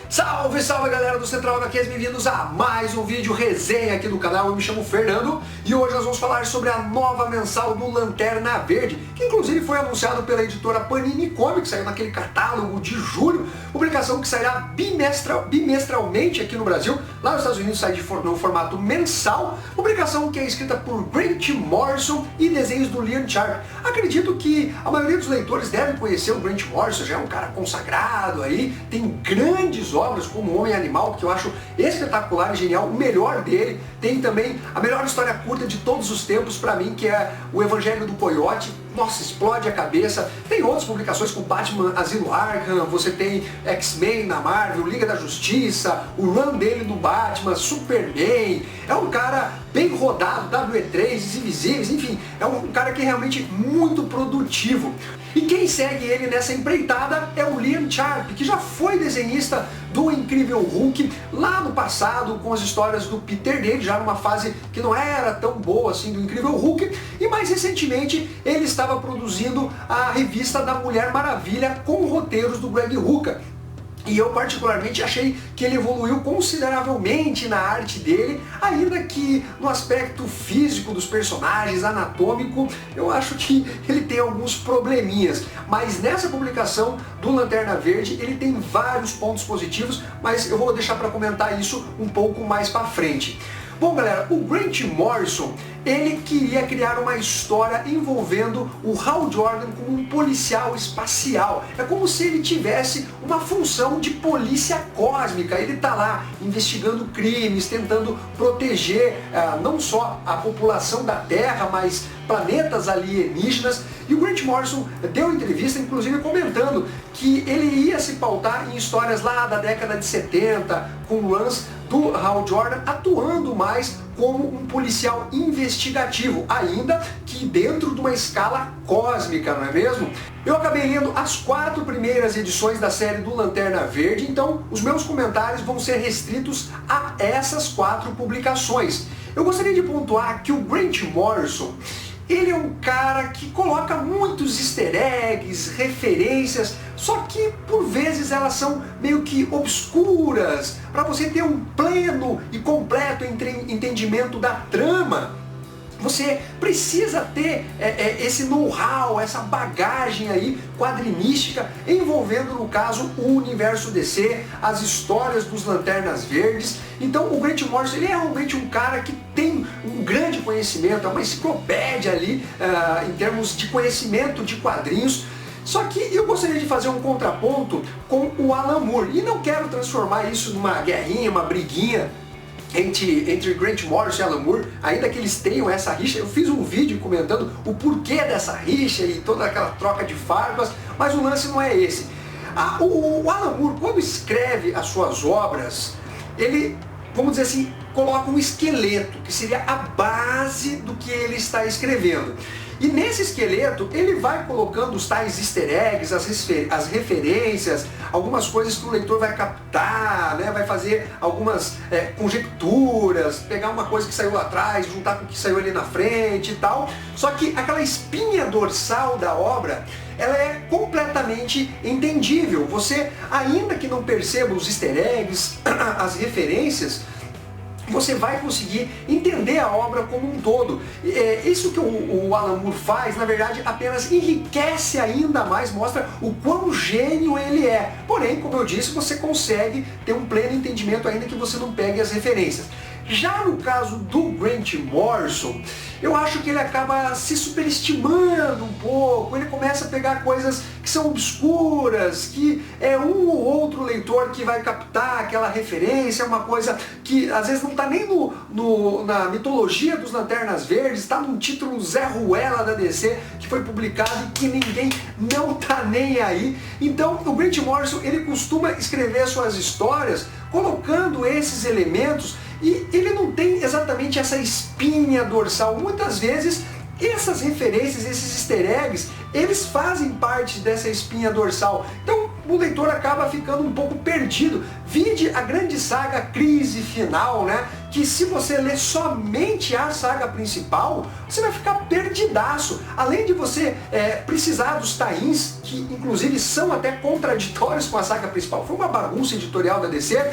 Salve, salve galera do Central HQs, bem-vindos a mais um vídeo resenha aqui do canal. Eu me chamo Fernando e hoje nós vamos falar sobre a nova mensal do Lanterna Verde, que inclusive foi anunciado pela editora Panini Comics, saiu naquele catálogo de julho, publicação que sairá bimestralmente aqui no Brasil. Lá nos Estados Unidos sai no formato mensal, publicação que é escrita por Grant Morrison e desenhos do Lian Sharp. Acredito que a maioria dos leitores devem conhecer o Grant Morrison, já é um cara consagrado aí, tem grandes obras como Homem Animal, que eu acho espetacular e genial, o melhor dele. Tem também a melhor história curta de todos os tempos para mim, que é o Evangelho do Coiote. Nossa, explode a cabeça. Tem outras publicações com Batman Asilo Arkham, você tem X-Men na Marvel, Liga da Justiça, o run dele no Batman, Superman. É um cara bem rodado, WE3, Invisíveis, enfim, é um cara que é realmente muito produtivo. E quem segue ele nessa empreitada é o Lian Sharp, que já foi desenhista do Incrível Hulk lá no passado, com as histórias do Peter David, já numa fase que não era tão boa assim do Incrível Hulk, e mais recentemente ele estava produzindo a revista da Mulher Maravilha com roteiros do Greg Rucka. E eu particularmente achei que ele evoluiu consideravelmente na arte dele, ainda que no aspecto físico dos personagens, anatômico, eu acho que ele tem alguns probleminhas. Mas nessa publicação do Lanterna Verde ele tem vários pontos positivos, mas eu vou deixar para comentar isso um pouco mais para frente. Bom galera, o Grant Morrison, ele queria criar uma história envolvendo o Hal Jordan como um policial espacial. É como se ele tivesse uma função de polícia cósmica. Ele está lá investigando crimes, tentando proteger não só a população da Terra, mas planetas alienígenas. E o Grant Morrison deu entrevista, inclusive comentando que ele ia se pautar em histórias lá da década de 70, com runs do Hal Jordan, atuando mais como um policial investigativo, ainda que dentro de uma escala cósmica, não é mesmo? Eu acabei lendo as 4 primeiras edições da série do Lanterna Verde, então os meus comentários vão ser restritos a essas 4 publicações. Eu gostaria de pontuar que o Grant Morrison, ele é um cara que coloca muitos easter eggs, referências, só que por vezes elas são meio que obscuras. Para você ter um pleno e completo entendimento da trama, você precisa ter esse know-how, essa bagagem aí quadrinística, envolvendo no caso o universo DC, as histórias dos Lanternas Verdes. Então o Grant Morrison, ele é realmente um cara que tem um grande conhecimento, é uma enciclopédia ali em termos de conhecimento de quadrinhos. Só que eu gostaria de fazer um contraponto com o Alan Moore, e não quero transformar isso numa guerrinha, uma briguinha entre Grant Morrison e Alan Moore, ainda que eles tenham essa rixa. Eu fiz um vídeo comentando o porquê dessa rixa e toda aquela troca de farpas, mas o lance não é esse. O Alan Moore, quando escreve as suas obras, ele, vamos dizer assim, coloca um esqueleto, que seria a base do que ele está escrevendo. E nesse esqueleto ele vai colocando os tais easter eggs, as referências, algumas coisas que o leitor vai captar, né? Vai fazer algumas conjecturas, pegar uma coisa que saiu lá atrás, juntar com o que saiu ali na frente e tal. Só que aquela espinha dorsal da obra, ela é completamente entendível. Você, ainda que não perceba os easter eggs, as referências, você vai conseguir entender a obra como um todo. Isso que o Alan Moore faz, na verdade, apenas enriquece ainda mais, mostra o quão gênio ele é. Porém, como eu disse, você consegue ter um pleno entendimento ainda que você não pegue as referências. Já no caso do Grant Morrison, eu acho que ele acaba se superestimando um pouco, ele começa a pegar coisas que são obscuras, que é um ou outro leitor que vai captar aquela referência, uma coisa que às vezes não está nem na mitologia dos Lanternas Verdes, está num título Zé Ruela da DC, que foi publicado e que ninguém não está nem aí. Então o Grant Morrison, ele costuma escrever suas histórias colocando esses elementos, e ele não tem exatamente essa espinha dorsal. Muitas vezes essas referências, esses easter eggs, eles fazem parte dessa espinha dorsal. Então o leitor acaba ficando um pouco perdido. Vide a grande saga Crise Final, né? Que se você ler somente a saga principal, você vai ficar perdidaço. Além de você precisar dos tains, que inclusive são até contraditórios com a saga principal. Foi uma bagunça editorial da DC.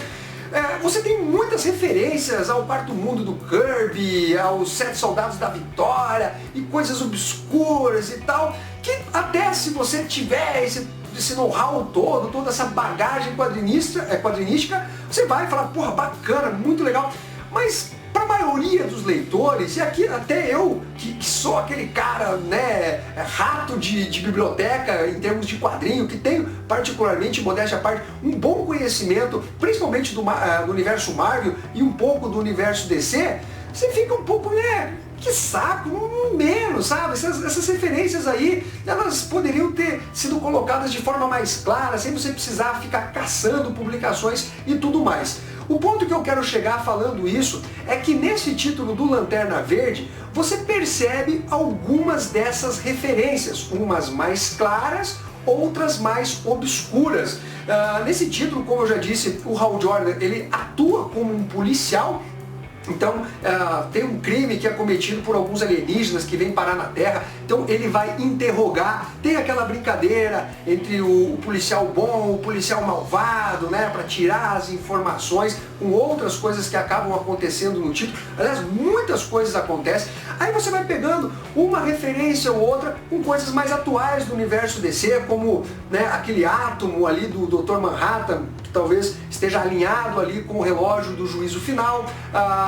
Você tem muitas referências ao Quarto Mundo do Kirby, aos Sete Soldados da Vitória e coisas obscuras e tal, que até se você tiver esse know-how todo, toda essa bagagem quadrinística, você vai falar, porra, bacana, muito legal. Mas para a maioria dos leitores, e aqui até eu, que sou aquele cara, né, rato de biblioteca em termos de quadrinho, que tenho particularmente, modéstia à parte, um bom conhecimento, principalmente do universo Marvel e um pouco do universo DC, você fica um pouco, né, que saco, menos, sabe? Essas referências aí, elas poderiam ter sido colocadas de forma mais clara, sem você precisar ficar caçando publicações e tudo mais. O ponto que eu quero chegar falando isso é que nesse título do Lanterna Verde, você percebe algumas dessas referências, umas mais claras, outras mais obscuras. Nesse título, como eu já disse, o Hal Jordan, ele atua como um policial. Então, tem um crime que é cometido por alguns alienígenas que vêm parar na Terra, então ele vai interrogar, tem aquela brincadeira entre o policial bom, o policial malvado, né, para tirar as informações, com outras coisas que acabam acontecendo no título. Aliás, muitas coisas acontecem, aí você vai pegando uma referência ou outra com coisas mais atuais do universo DC, como, né, aquele átomo ali do Dr. Manhattan, que talvez esteja alinhado ali com o relógio do juízo final,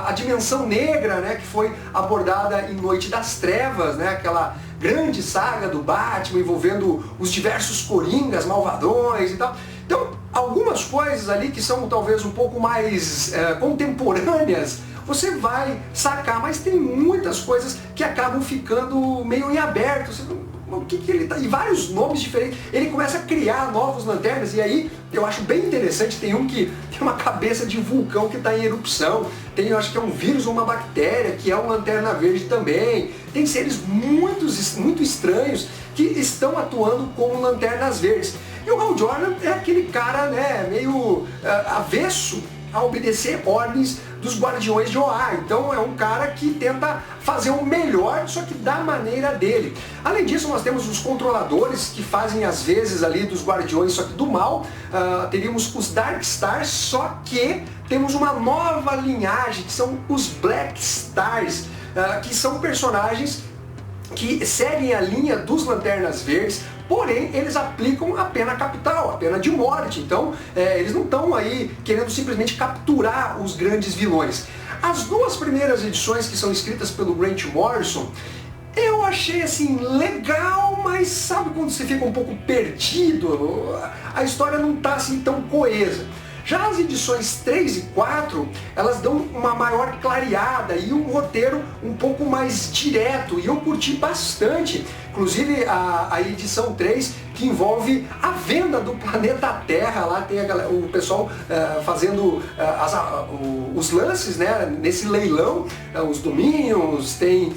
a dimensão negra, né, que foi abordada em Noite das Trevas, né, aquela grande saga do Batman envolvendo os diversos coringas, malvadões e tal. Então, algumas coisas ali que são talvez um pouco mais contemporâneas, você vai sacar, mas tem muitas coisas que acabam ficando meio em aberto. Você não, o que ele tá, e vários nomes diferentes, ele começa a criar novos lanternas, e aí eu acho bem interessante, tem um que tem uma cabeça de vulcão que está em erupção, tem, eu acho que é um vírus ou uma bactéria, que é um Lanterna Verde também, tem seres muito estranhos que estão atuando como lanternas verdes. E o Hal Jordan é aquele cara, né, meio avesso a obedecer ordens dos Guardiões de Oa. Então é um cara que tenta fazer o melhor, só que da maneira dele. Além disso, nós temos os controladores que fazem às vezes ali dos Guardiões, só que do mal. Teríamos os Dark Stars, só que temos uma nova linhagem, que são os Black Stars, que são personagens que seguem a linha dos Lanternas Verdes, porém eles aplicam a pena capital, a pena de morte. Então eles não estão aí querendo simplesmente capturar os grandes vilões. As duas primeiras edições, que são escritas pelo Grant Morrison, eu achei assim legal, mas sabe quando você fica um pouco perdido? A história não está assim tão coesa. Já as edições 3 e 4, elas dão uma maior clareada e um roteiro um pouco mais direto, e eu curti bastante. Inclusive a edição 3, que envolve a venda do planeta Terra. Lá tem o pessoal fazendo os lances, né, nesse leilão, os Dominions, tem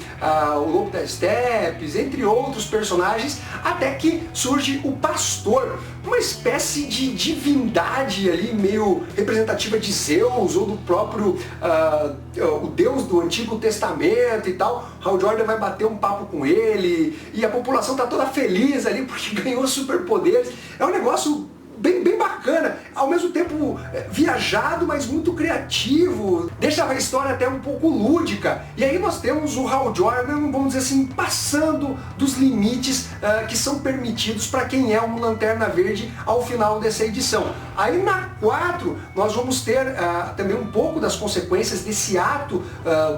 o Lobo das Steppes, entre outros personagens, até que surge o Pastor, uma espécie de divindade ali, meio representativa de Zeus ou do próprio o Deus do Antigo Testamento e tal. Hal Jordan vai bater um papo com ele, e a população tá toda feliz ali porque ganhou superpoderes. É um negócio bem bacana, ao mesmo tempo viajado, mas muito criativo, deixa a história até um pouco lúdica. E aí nós temos o Hal Jordan, vamos dizer assim, passando dos limites que são permitidos para quem é um Lanterna Verde ao final dessa edição. Aí na 4 nós vamos ter também um pouco das consequências desse ato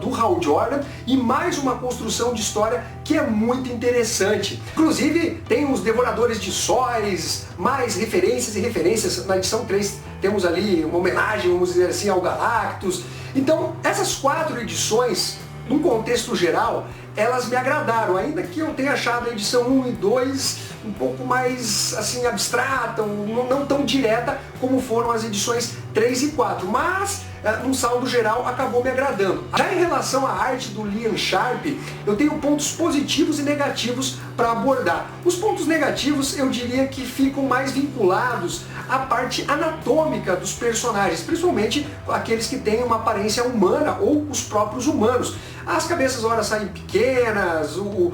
do Hal Jordan, e mais uma construção de história que é muito interessante. Inclusive tem os Devoradores de Sóis, mais referências e referências. Na edição 3 temos ali uma homenagem, vamos dizer assim, ao Galactus. Então essas 4 edições num contexto geral, elas me agradaram, ainda que eu tenha achado a edição 1 e 2 um pouco mais assim abstrata, não tão direta como foram as edições 3 e 4, mas num saldo geral acabou me agradando. Já em relação à arte do Liam Sharp, eu tenho pontos positivos e negativos para abordar. Os pontos negativos eu diria que ficam mais vinculados à parte anatômica dos personagens, principalmente aqueles que têm uma aparência humana ou os próprios humanos. As cabeças ora saem pequenas, o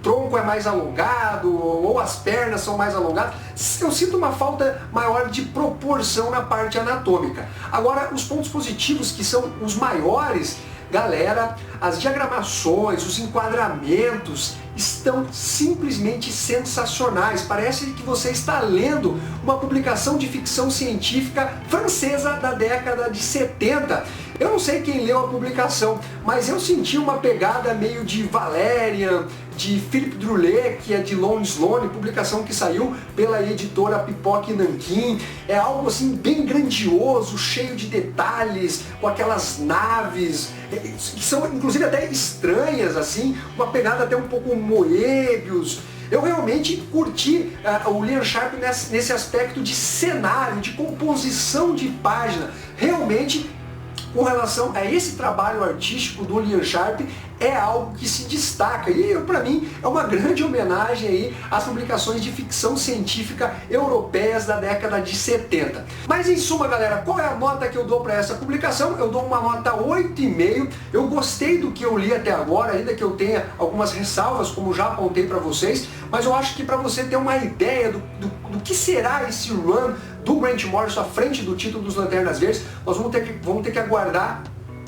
tronco é mais alongado, ou as pernas são mais alongadas. Eu sinto uma falta maior de proporção na parte anatômica. Agora, os pontos positivos, que são os maiores, galera, as diagramações, os enquadramentos estão simplesmente sensacionais. Parece que você está lendo uma publicação de ficção científica francesa da década de 70. Eu não sei quem leu a publicação, mas eu senti uma pegada meio de Valerian, de Philippe Druillet, que é de Lone Sloane, publicação que saiu pela editora Pipoca e Nanquim. É algo assim bem grandioso, cheio de detalhes, com aquelas naves, que são inclusive até estranhas, assim, uma pegada até um pouco Moebius. Eu realmente curti o Liam Sharp nesse aspecto de cenário, de composição de página. Realmente, com relação a esse trabalho artístico do Liam Sharp, é algo que se destaca e para mim é uma grande homenagem aí às publicações de ficção científica europeias da década de 70. Mas em suma, galera, qual é a nota que eu dou para essa publicação? Eu dou uma nota 8,5. Eu gostei do que eu li até agora, ainda que eu tenha algumas ressalvas, como já apontei para vocês, mas eu acho que para você ter uma ideia do que será esse run do Grant Morrison à frente do título dos Lanternas Verdes, nós vamos ter que aguardar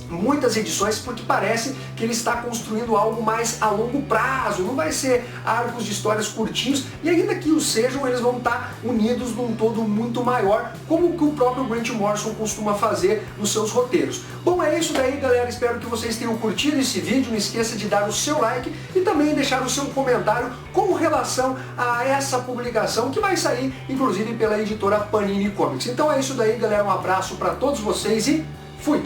muitas edições, porque parece que ele está construindo algo mais a longo prazo, não vai ser arcos de histórias curtinhos, e ainda que o sejam, eles vão estar unidos num todo muito maior, como que o próprio Grant Morrison costuma fazer nos seus roteiros. Bom, é isso daí, galera, espero que vocês tenham curtido esse vídeo, não esqueça de dar o seu like e também deixar o seu comentário com relação a essa publicação que vai sair, inclusive, pela editora Panini Comics. Então é isso daí, galera, um abraço para todos vocês e fui!